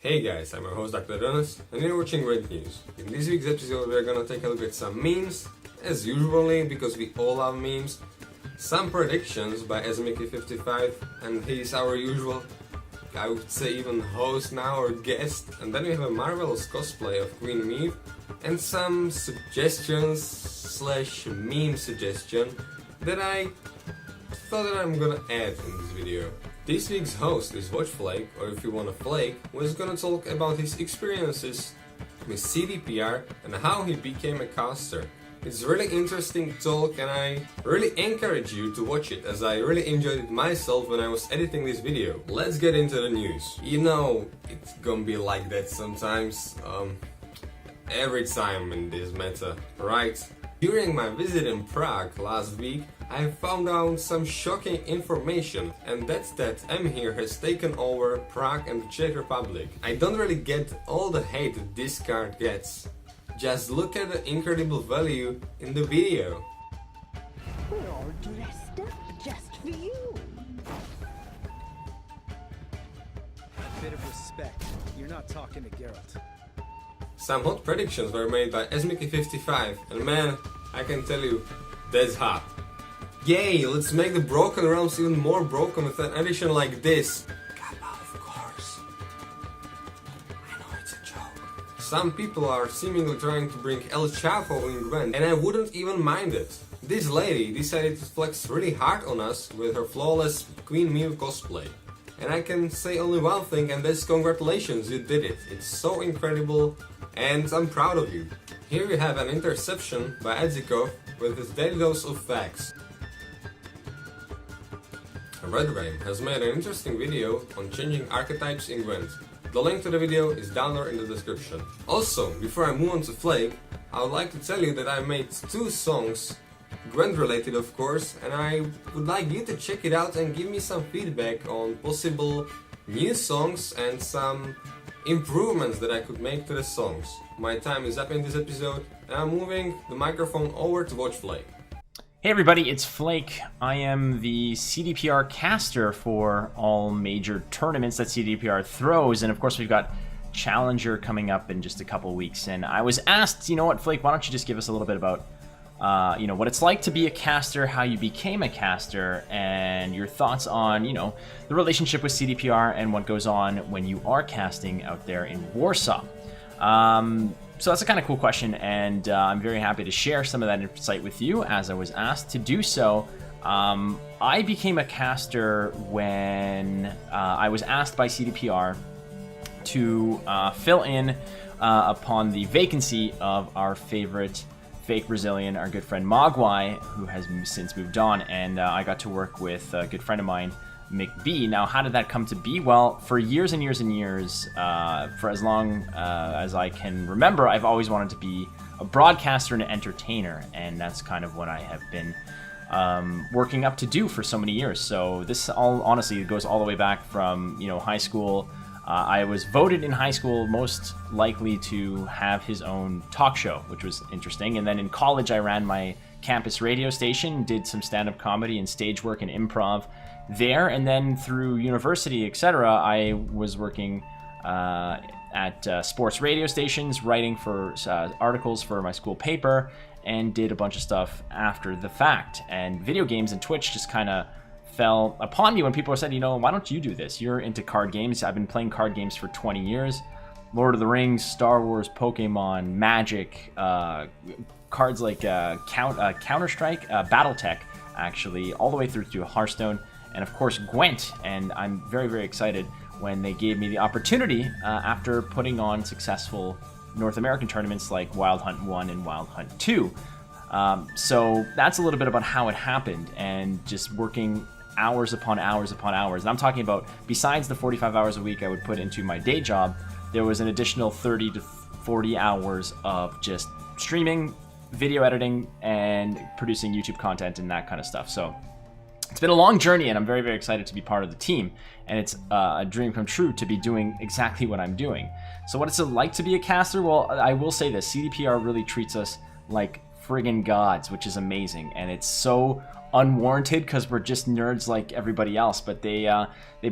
Hey guys, I'm your host DrDenuz and you're watching GWENT News. In this week's episode we're gonna take a look at some memes, as usually because we all love memes, some predictions by Adzikov, and he's our usual, I would say even host now or guest, and then we have a marvelous cosplay of Queen Meave and some suggestions slash meme suggestion that I thought that I'm gonna add in this video. This week's host is watchflake, or if you wanna flake, who is gonna talk about his experiences with CDPR and how he became a caster. It's really interesting talk and I really encourage you to watch it, as I really enjoyed it myself when I was editing this video. Let's get into the news. You know, it's gonna be like that sometimes, every time in this matter, right? During my visit in Prague last week, I found out some shocking information, and that's that M here has taken over Prague and the Czech Republic. I don't really get all the hate that this card gets. Just look at the incredible value in the video. We're all dressed up just for you. A bit of respect. You're not talking to Geralt. Some hot predictions were made by Adzikov, and man, I can tell you, that's hot. Yay, let's make the Broken Realms even more broken with an addition like this. Of course. I know it's a joke. Some people are seemingly trying to bring El Chapo in GWENT, and I wouldn't even mind it. This lady decided to flex really hard on us with her flawless Queen Meave cosplay. And I can say only one thing, and that's congratulations, you did it. It's so incredible, and I'm proud of you. Here we have an interception by Adzikov with his daily dose of facts. Redrame has made an interesting video on changing archetypes in GWENT. The link to the video is down there in the description. Also, before I move on to Flake, I would like to tell you that I made 2 songs, GWENT related of course, and I would like you to check it out and give me some feedback on possible new songs and some improvements that I could make to the songs. My time is up in this episode, and I'm moving the microphone over to watchflake. Hey everybody, it's Flake. I am the CDPR caster for all major tournaments that CDPR throws, and of course we've got Challenger coming up in just a couple weeks. And I was asked, you know what, Flake, why don't you just give us a little bit about what it's like to be a caster, how you became a caster, and your thoughts on, the relationship with CDPR and what goes on when you are casting out there in Warsaw. So that's a kind of cool question, and I'm very happy to share some of that insight with you as I was asked to do so. I became a caster when I was asked by CDPR to fill in upon the vacancy of our favorite fake Brazilian, our good friend Mogwai, who has since moved on, and I got to work with a good friend of mine, McB. Now, how did that come to be? Well, for years and years and years, for as long as I can remember, I've always wanted to be a broadcaster and an entertainer, and that's kind of what I have been working up to do for so many years. So this all honestly goes all the way back from high school. I was voted in high school most likely to have his own talk show, which was interesting. And then in college, I ran my campus radio station, did some stand-up comedy and stage work and improv there. And then through university, etc., I was working at sports radio stations, writing for articles for my school paper, and did a bunch of stuff after the fact. And video games and Twitch just kind of fell upon me when people said, why don't you do this? You're into card games. I've been playing card games for 20 years. Lord of the Rings, Star Wars, Pokemon, Magic, cards like Counter-Strike, Battletech, actually, all the way through to Hearthstone, and of course GWENT. And I'm very, very excited when they gave me the opportunity after putting on successful North American tournaments like Wild Hunt 1 and Wild Hunt 2. So that's a little bit about how it happened, and just working hours upon hours upon hours. And I'm talking about, besides the 45 hours a week I would put into my day job, there was an additional 30 to 40 hours of just streaming, video editing, and producing YouTube content and that kind of stuff. So it's been a long journey, and I'm very, very excited to be part of the team. And it's a dream come true to be doing exactly what I'm doing. So what it's like to be a caster? Well, I will say this, CDPR really treats us like friggin' gods, which is amazing. And it's so unwarranted because we're just nerds like everybody else. But they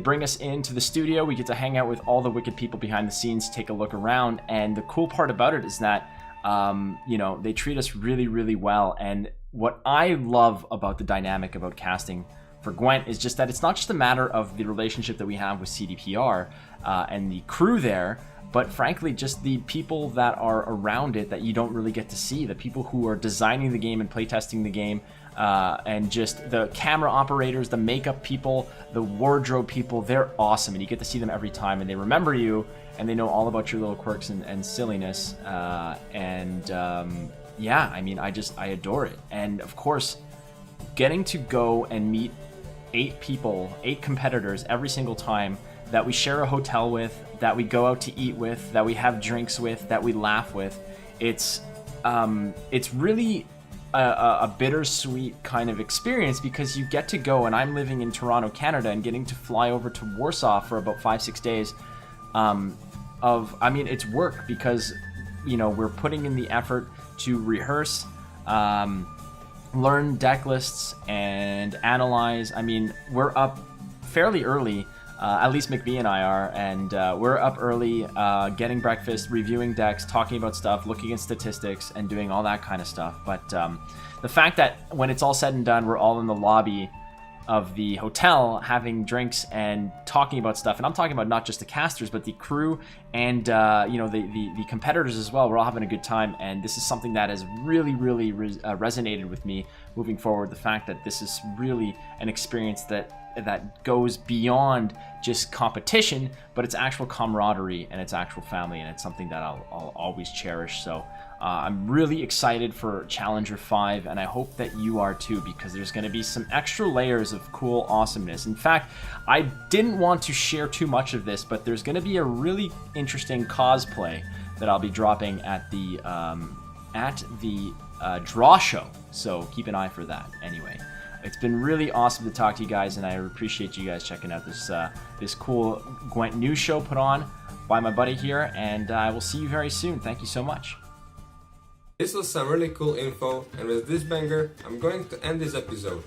bring us into the studio. We get to hang out with all the wicked people behind the scenes, take a look around. And the cool part about it is that, you know, they treat us really, really well. And what I love about the dynamic about casting for Gwent is just that it's not just a matter of the relationship that we have with CDPR and the crew there, but frankly, just the people that are around it that you don't really get to see, the people who are designing the game and playtesting the game, and just the camera operators, the makeup people, the wardrobe people, they're awesome, and you get to see them every time, and they remember you, and they know all about your little quirks and silliness, yeah, I mean, I adore it. And of course, getting to go and meet 8 people, 8 competitors every single time that we share a hotel with, that we go out to eat with, that we have drinks with, that we laugh with, it's really a bittersweet kind of experience, because you get to go, and I'm living in Toronto, Canada, and getting to fly over to Warsaw for about 5-6 days I mean, it's work, because, you know, we're putting in the effort to rehearse, learn deck lists, and analyze. I mean, we're up fairly early, at least McBee and I are, and we're up early, getting breakfast, reviewing decks, talking about stuff, looking at statistics, and doing all that kind of stuff. But the fact that when it's all said and done, we're all in the lobby of the hotel having drinks and talking about stuff, and I'm talking about not just the casters, but the crew and you know, the competitors as well. We're all having a good time, and this is something that has really resonated with me moving forward. The fact that this is really an experience that goes beyond just competition, but it's actual camaraderie and it's actual family, and it's something that I'll always cherish. So I'm really excited for Challenger 5, and I hope that you are too, because there's going to be some extra layers of cool awesomeness. In fact, I didn't want to share too much of this, but there's going to be a really interesting cosplay that I'll be dropping at the draw show, so keep an eye for that. Anyway, it's been really awesome to talk to you guys, and I appreciate you guys checking out this cool Gwent news show put on by my buddy here, and I will see you very soon. Thank you so much. This was some really cool info, and with this banger, I'm going to end this episode.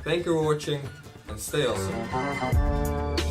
Thank you for watching, and stay awesome.